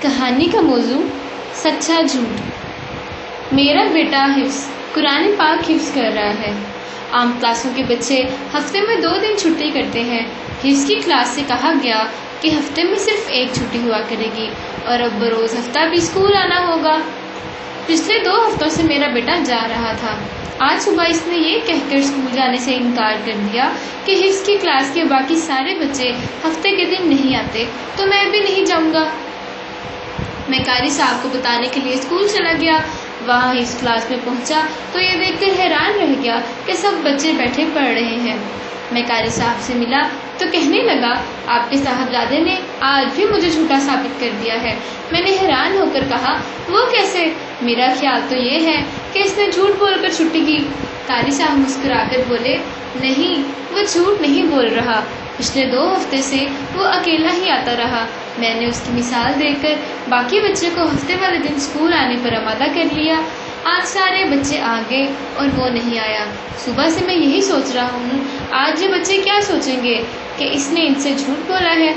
کہانی کا موضوع سچا جھوٹ۔ میرا بیٹا قرآن پاک حفظ کر رہا ہے۔ عام کلاسوں کے بچے ہفتے میں 2 دن چھٹی کرتے ہیں۔ حفظ کی کلاس سے کہا گیا کہ ہفتے میں صرف 1 چھٹی ہوا کرے گی اور اب بروز ہفتہ بھی اسکول آنا ہوگا۔ پچھلے 2 ہفتوں سے میرا بیٹا جا رہا تھا۔ آج صبح اس نے یہ کہہ کر اسکول جانے سے انکار کر دیا کہ حفظ کی کلاس کے باقی سارے بچے ہفتے کے دن نہیں آتے تو میں بھی نہیں جاؤں گا۔ میں قاری صاحب کو بتانے کے لیے اسکول چلا گیا۔ وہاں اس کلاس میں پہنچا تو یہ دیکھ کر حیران رہ گیا کہ سب بچے بیٹھے پڑھ رہے ہیں۔ میں قاری صاحب سے ملا تو کہنے لگا، آپ کے صاحبزادے نے آج بھی مجھے جھوٹا ثابت کر دیا ہے۔ میں نے حیران ہو کر کہا، وہ کیسے؟ میرا خیال تو یہ ہے کہ اس نے جھوٹ بول کر چھٹی کی۔ قاری صاحب مسکرا کر بولے، نہیں، وہ جھوٹ نہیں بول رہا۔ پچھلے 2 ہفتے سے وہ اکیلا ہی آتا رہا۔ میں نے اس کی مثال دے کر باقی بچے کو ہفتے والے دن اسکول آنے پر آمادہ کر لیا۔ آج سارے بچے آ گئے اور وہ نہیں آیا۔ صبح سے میں یہی سوچ رہا ہوں، آج یہ بچے کیا سوچیں گے کہ اس نے ان سے جھوٹ بولا ہے۔